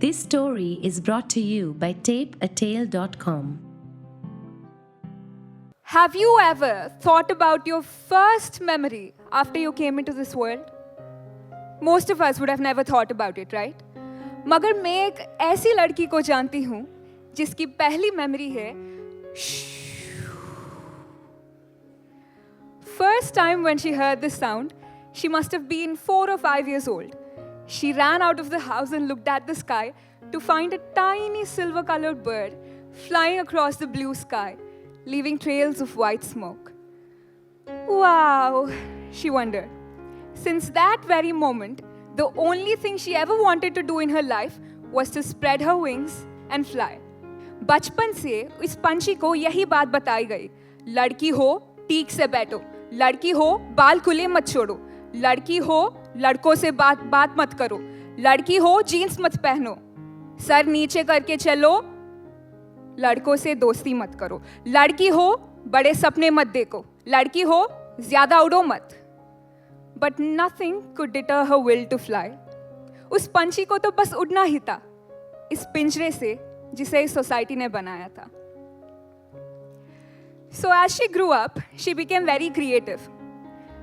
This story is brought to you by tapeatale.com. Have you ever thought about your first memory after you came into this world? Most of us would have never thought about it, right? मगर मैं एक ऐसी लड़की को जानती हूँ जिसकी पहली मेमोरी है First time when she heard this sound, she must have been 4 or 5 years old. She ran out of the house and looked at the sky to find a tiny silver-colored bird flying across the blue sky, leaving trails of white smoke. Wow, she wondered. Since that very moment, the only thing she ever wanted to do in her life was to spread her wings and fly. बचपन से इस पंछी को यही बात बताई गई, लड़की हो ठीक से बैठो, लड़की हो बाल खुले मत छोड़ो, लड़की हो लड़कों से बात मत करो, लड़की हो जीन्स मत पहनो, सर नीचे करके चलो, लड़कों से दोस्ती मत करो, लड़की हो बड़े सपने मत देखो, लड़की हो ज्यादा उड़ो मत. But nothing could deter her will to fly. उस पंछी को तो बस उड़ना ही था, इस पिंजरे से जिसे इस सोसाइटी ने बनाया था. So as she grew up, she became very creative.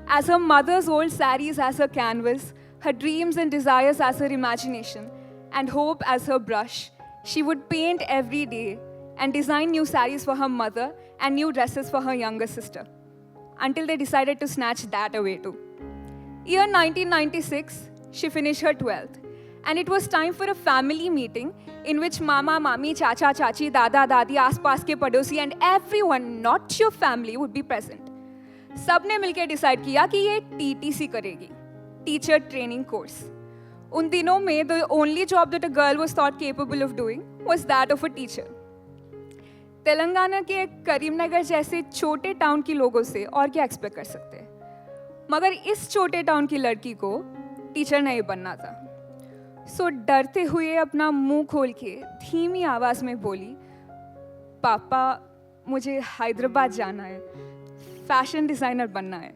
As her mother's old saris as her canvas, her dreams and desires as her imagination, and hope as her brush, she would paint every day and design new saris for her mother and new dresses for her younger sister, until they decided to snatch that away too. Year 1996, she finished her 12th, and it was time for a family meeting in which Mama, Mami, Chacha, Chachi, Dada, Dadi, आस-पास के पड़ोसी and everyone, not your family, would be present. सबने मिलकर decide किया कि ये TTC करेगी, teacher training course. उन दिनों में the only job that a girl was thought capable of doing was that of a teacher. Telangana के करीमनगर जैसे छोटे टाउन के लोगों से और क्या एक्सपेक्ट कर सकते हैं, मगर इस छोटे टाउन की लड़की को टीचर नहीं बनना था. सो डरते हुए अपना मुंह खोल के धीमी आवाज में बोली, पापा मुझे हैदराबाद जाना है, फैशन डिजाइनर बनना है.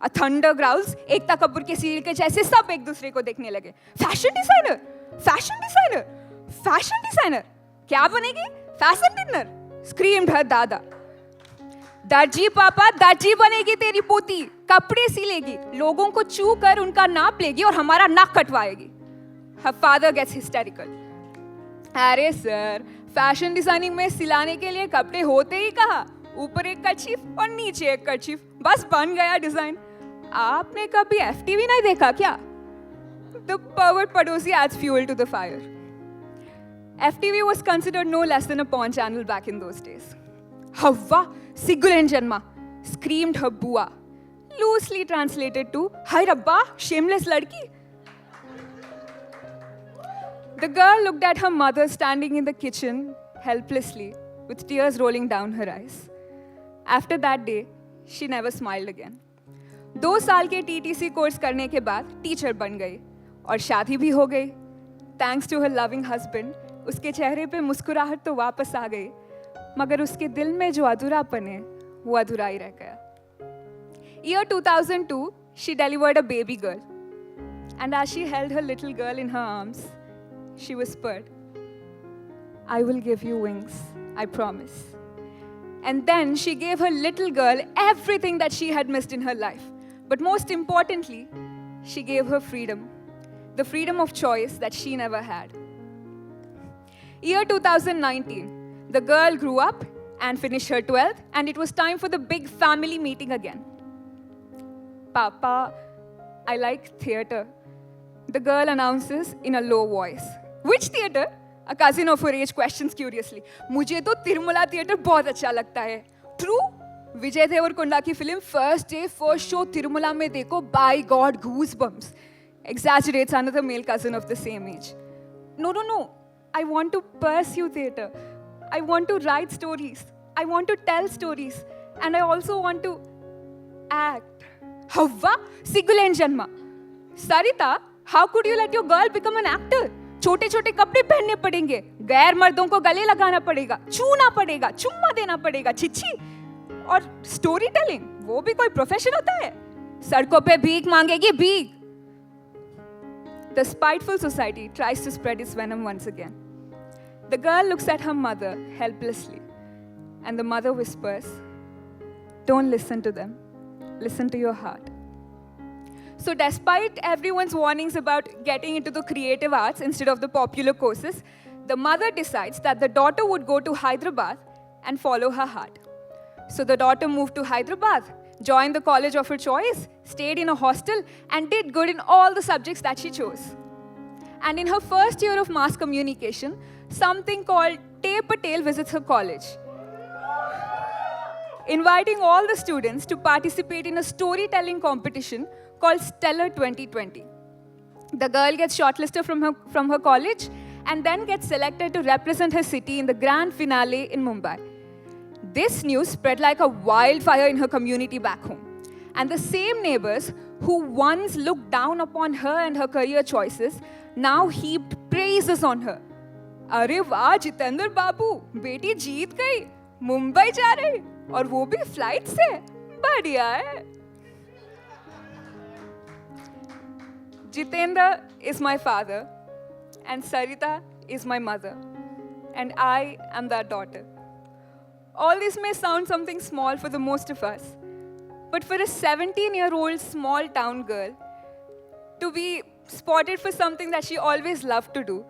अ थंडर ग्राउल्स, एकता कपूर के सीरियल के जैसे सब एक दूसरे को देखने लगे. Fashion designer, fashion designer, fashion designer, क्या बनेगी? फैशन डिजाइनर, स्क्रीम्ड हर दादा. दर्जी पापा, दर्जी बनेगी तेरी पोती, कपड़े सिलेगी, लोगों को छू कर उनका नाप लेगी और हमारा नाक कटवाएगी. Her father gets hysterical. अरे सर, फैशन डिजाइनिंग में सिलाने के लिए कपड़े होते ही कहा, ऊपर एक कर्चीफ और नीचे एक कर्चीफ, बस बन गया डिजाइन. आपने कभी FTV नहीं देखा क्या? The pervert पड़ोसी adds fuel to the fire. FTV was considered no less than a porn channel back in those days. Havva, Sigulen Janma, screamed her bua, loosely translated to, Hai Rabba, shameless ladki. The girl looked at her mother standing in the kitchen helplessly, with tears rolling down her eyes. After that day, she never smiled again. 2 साल के TTC course करने के बाद teacher बन गई और शादी भी हो गई. Thanks to her loving husband, उसके चेहरे पे मुस्कुराहट तो वापस आ गई, मगर उसके दिल में जो अधूरापन है, वो अधूरा ही रह गया. Year 2002, she delivered a baby girl, and as she held her little girl in her arms, she whispered, I will give you wings, I promise. And then she gave her little girl everything that she had missed in her life. But most importantly, she gave her freedom, the freedom of choice that she never had. Year 2019, the girl grew up and finished her 12th, and it was time for the big family meeting again. Papa, I like theater, the girl announces in a low voice. Which theater? A cousin of her age questions curiously. मुझे तो Tirumala theatre बहुत अच्छा लगता है. True? Vijay Deverakonda की film first day first show Tirumala में देखो, by God, goosebumps. Exaggerates another male cousin of the same age. No. I want to pursue theater. I want to write stories. I want to tell stories. And I also want to act. Havva, Sigulen Janma. Sarita, how could you let your girl become an actor? छोटे छोटे कपड़े पहनने पड़ेंगे, गैर मर्दों को गले लगाना पड़ेगा, छूना पड़ेगा, चुम्मा देना पड़ेगा, छिछी. और स्टोरी टेलिंग, वो भी कोई प्रोफेशन होता है? सड़कों पे भीख मांगेगी, भीख. The spiteful society tries to spread its venom once again. The girl looks at her mother helplessly, and the mother whispers, "Don't listen to them. Listen to your heart." So despite everyone's warnings about getting into the creative arts instead of the popular courses, the mother decides that the daughter would go to Hyderabad and follow her heart. So the daughter moved to Hyderabad, joined the college of her choice, stayed in a hostel, and did good in all the subjects that she chose. And in her first year of mass communication, something called Tape Patel visits her college, inviting all the students to participate in a storytelling competition called Stellar 2020. The girl gets shortlisted from her college and then gets selected to represent her city in the grand finale in Mumbai. This news spread like a wildfire in her community back home. And the same neighbors who once looked down upon her and her career choices now heaped praises on her. अरे वाह जितेंद्र बाबू, बेटी जीत गई, मुंबई जा रही और वो भी flight से, बढ़िया है. Jitendra is my father, and Sarita is my mother, and I am that daughter. All this may sound something small for the most of us, but for a 17-year-old small town girl, to be spotted for something that she always loved to do,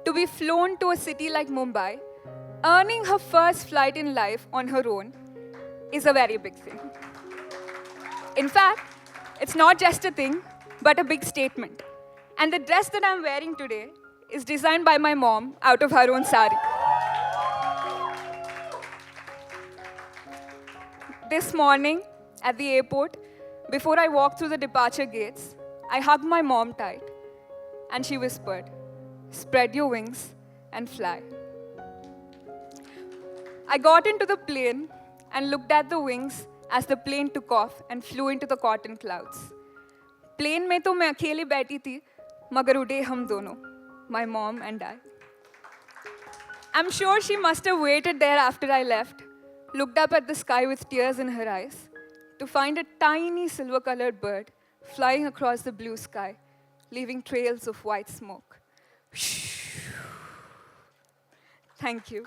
to be flown to a city like Mumbai, earning her first flight in life on her own, is a very big thing. In fact, it's not just a thing, but a big statement. And the dress that I'm wearing today is designed by my mom out of her own sari. This morning at the airport, before I walked through the departure gates, I hugged my mom tight, and she whispered, "Spread your wings and fly." I got into the plane and looked at the wings as the plane took off and flew into the cotton clouds. Plane में तो मैं अकेली बैठी थी, मगर उड़े हम दोनों, my mom and I. I'm sure she must have waited there after I left, looked up at the sky with tears in her eyes, to find a tiny silver-colored bird flying across the blue sky, leaving trails of white smoke. Thank you.